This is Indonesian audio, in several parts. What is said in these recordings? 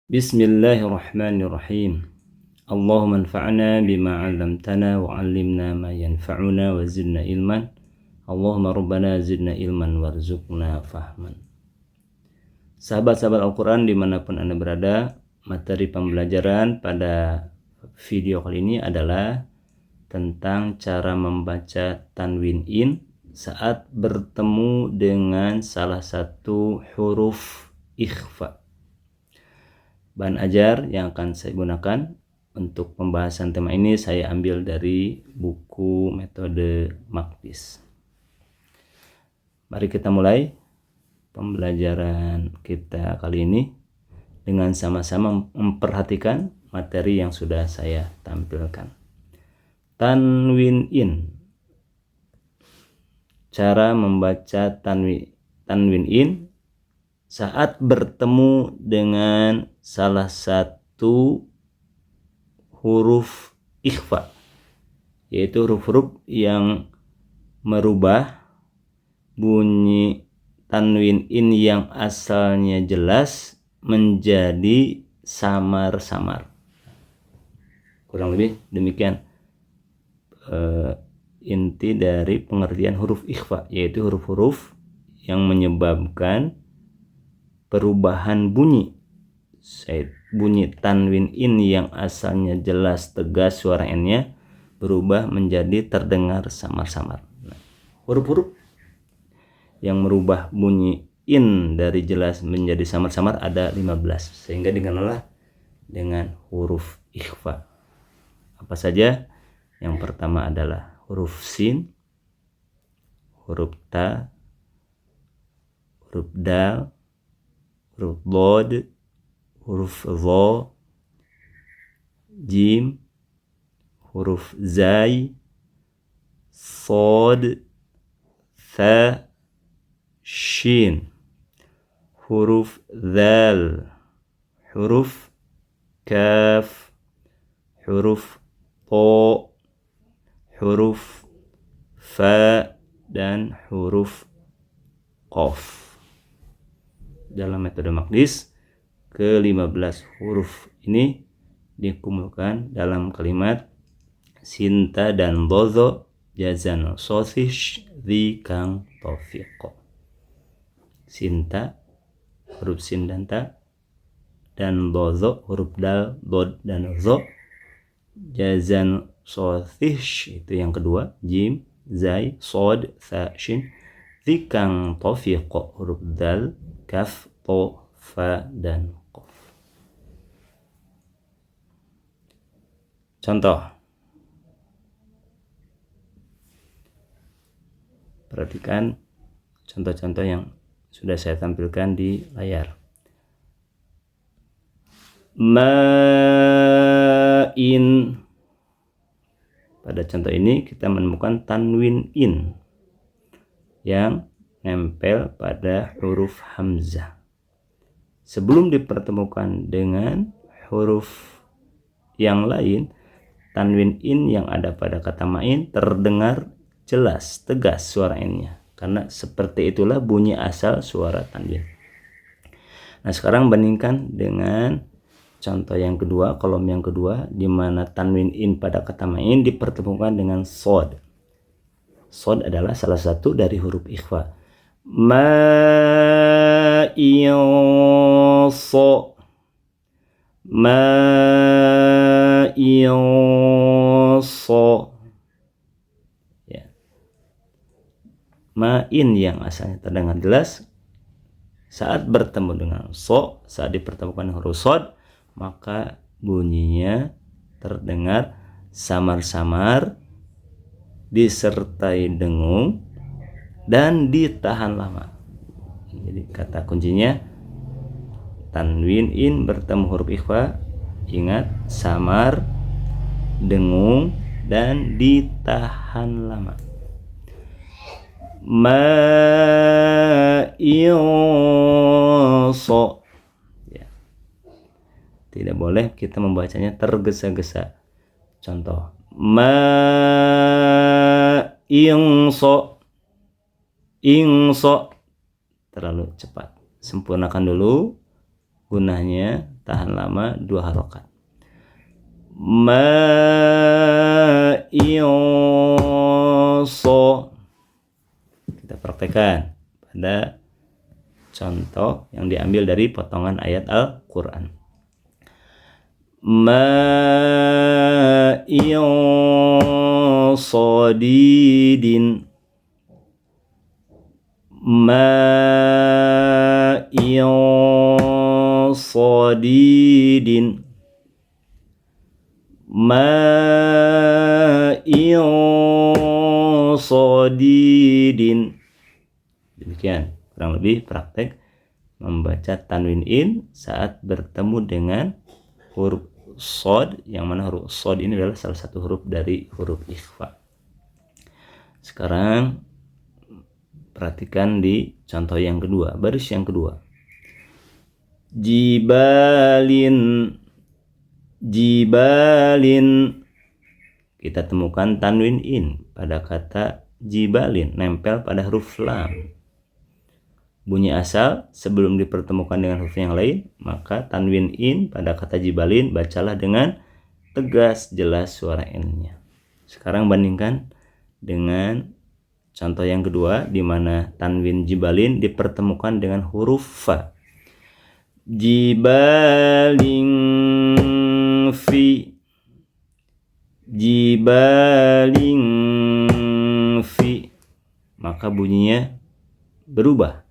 Bismillahirrahmanirrahim. Allahumma anfa'na bima 'allamtana wa 'allimna ma yanfa'una wa zidna ilman. Allahumma rabbana zidna ilman warzuqna fahman. Sahabat-sahabat Al-Quran dimanapun Anda berada, materi pembelajaran pada video kali ini adalah tentang cara membaca tanwin in saat bertemu dengan salah satu huruf ikhfa. Bahan ajar yang akan saya gunakan untuk pembahasan tema ini saya ambil dari buku metode Maqdis. Mari kita mulai pembelajaran kita kali ini dengan sama-sama memperhatikan materi yang sudah saya tampilkan. Tanwin in. Cara membaca tanwin in saat bertemu dengan salah satu huruf ikhfa, yaitu huruf-huruf yang merubah bunyi tanwin in yang asalnya jelas menjadi samar-samar. Kurang lebih demikian inti dari pengertian huruf ikhfa, yaitu huruf-huruf yang menyebabkan perubahan bunyi tanwin in yang asalnya jelas tegas suara n-nya berubah menjadi terdengar samar-samar. Huruf-huruf yang merubah bunyi in dari jelas menjadi samar-samar ada 15, sehingga dikenallah dengan huruf ikhfa. Apa saja? Yang pertama adalah huruf sin, huruf ta, huruf dal, huruf bod, huruf dha, jim, huruf zai, sad, tha, shin, huruf dhal, huruf kaf, huruf ta, huruf fa, dan huruf qaf. Dalam metode Maqdis, ke-15 huruf ini dikumpulkan dalam kalimat sinta dan dhozo jazan sosish dzikang taufiqo. Sinta huruf sin dan ta, dan dhozo huruf dal, dod, dan zo, jazan sosish itu yang kedua, jim, zai, sod, tha, shin, dzikang taufiqo huruf dal, kaf, to, fa, dan qaf. Contoh. Perhatikan contoh-contoh yang sudah saya tampilkan di layar. Ma'in. Pada contoh ini kita menemukan tanwin in yang nempel pada huruf hamzah. Sebelum dipertemukan dengan huruf yang lain, tanwin in yang ada pada kata ma'in terdengar jelas, tegas suara n-nya. Karena seperti itulah bunyi asal suara tanwin. Nah, sekarang bandingkan dengan contoh yang kedua, kolom yang kedua, di mana tanwin in pada kata ma'in dipertemukan dengan sod. Sod adalah salah satu dari huruf ikhfa. Ma'iyonso, ma'iyonso, ya. Ma'in yang asalnya terdengar jelas saat bertemu dengan so, saat dipertemukan dengan huruf sod, maka bunyinya terdengar samar-samar, disertai dengung, dan ditahan lama. Jadi kata kuncinya tanwin in bertemu huruf ikhfa, ingat, samar, dengung, dan ditahan lama. Ma'iyonso, ya. Tidak boleh kita membacanya tergesa-gesa. Contoh, ma'iyonso, ingso, terlalu cepat. Sempurnakan dulu gunanya tahan lama 2 harokat. Ma'iso. Kita praktekkan pada contoh yang diambil dari potongan ayat Al-Quran. Ma'isadidin. Ma'isadidin. Ma'isadidin. Demikian kurang lebih praktek membaca tanwin in saat bertemu dengan huruf shad, yang mana huruf shad ini adalah salah satu huruf dari huruf ikhfa. Sekarang perhatikan di contoh yang kedua, baris yang kedua. Jibalin. Jibalin. Kita temukan tanwin in pada kata jibalin, nempel pada huruf lam. Bunyi asal sebelum dipertemukan dengan huruf yang lain, maka tanwin in pada kata jibalin bacalah dengan tegas, jelas suara n-nya. Sekarang bandingkan dengan contoh yang kedua, di mana tanwin jibalin dipertemukan dengan huruf fa. Jibalin fi. Jibalin fi. Maka bunyinya berubah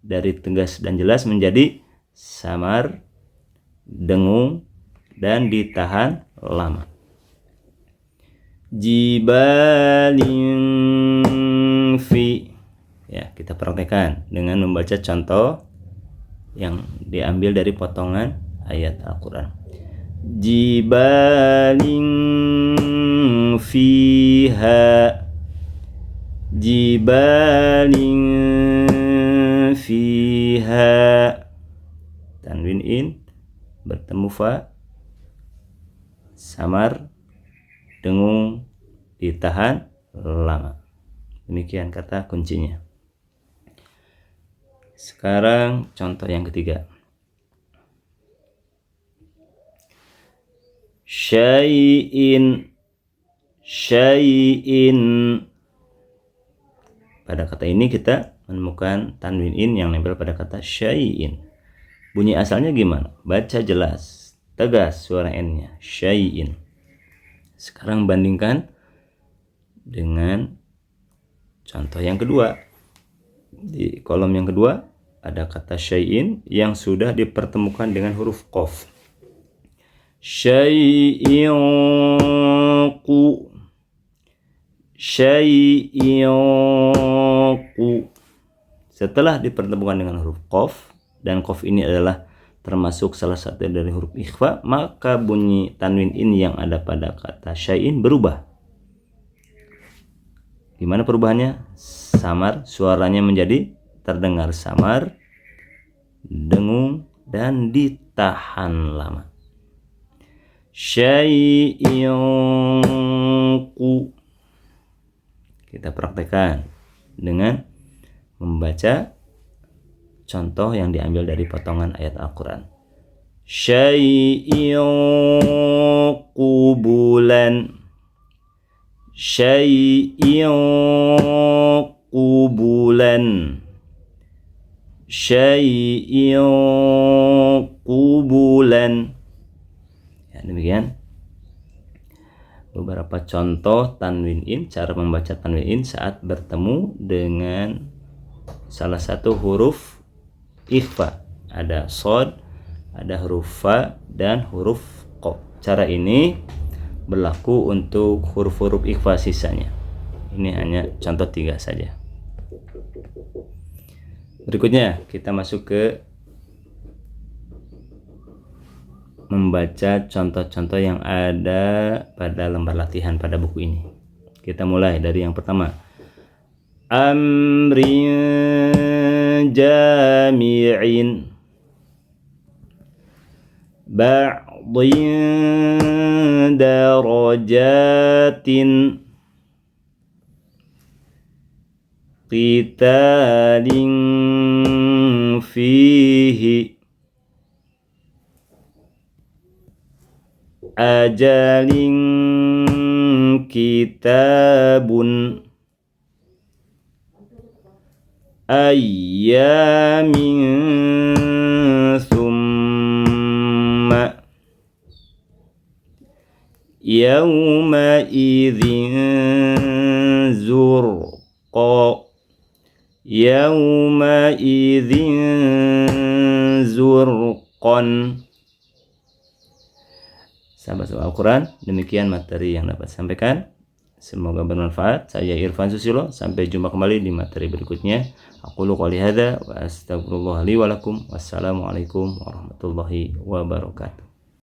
dari tegas dan jelas menjadi samar, dengung, dan ditahan lama. Jibalin fi. Ya, kita praktekkan dengan membaca contoh yang diambil dari potongan ayat Al-Quran. Jibalin fiha. Jibalin fiha. Tanwin in bertemu fa, samar, dengung, ditahan lama. Demikian kata kuncinya. Sekarang contoh yang ketiga. Syai'in. Syai'in. Pada kata ini kita menemukan tanwin in yang nempel pada kata syai'in. Bunyi asalnya gimana? Baca jelas, tegas suara n-nya, syai'in. Sekarang bandingkan dengan contoh yang kedua. Di kolom yang kedua ada kata syai'in yang sudah dipertemukan dengan huruf qaf. Syai'in qu. Syai'in qu. Setelah dipertemukan dengan huruf qaf, dan qaf ini adalah termasuk salah satu dari huruf ikhfa, maka bunyi tanwin in yang ada pada kata syai'in berubah. Gimana perubahannya? Samar, suaranya menjadi terdengar samar, dengung, dan ditahan lama. Syai'in qu. Kita praktekkan dengan membaca contoh yang diambil dari potongan ayat Al-Quran. Syai'in qubulan. Syai'in qubulan. Syai'in qubulan. Ya, demikian beberapa contoh tanwin in, cara membaca tanwin in saat bertemu dengan salah satu huruf ikhfa. Ada shad, ada huruf fa, dan huruf qaf. Cara ini berlaku untuk huruf-huruf ikhfa sisanya. Ini hanya contoh 3 saja. Berikutnya kita masuk ke membaca contoh-contoh yang ada pada lembar latihan pada buku ini. Kita mulai dari yang pertama. Amrin jami'in. Ba'dhin darajatin. Qitalin fihi. ajalin kitabun ayyamin thumma yawma idzin zurqa yawma idzin zurqan. Sahabat Al-Quran, demikian materi yang dapat sampaikan. Semoga bermanfaat. Saya Irfan Susilo. Sampai jumpa kembali di materi berikutnya. Aqulu qouli hadza wa astaghfirullah li wa lakum. Wassalamualaikum warahmatullahi wabarakatuh.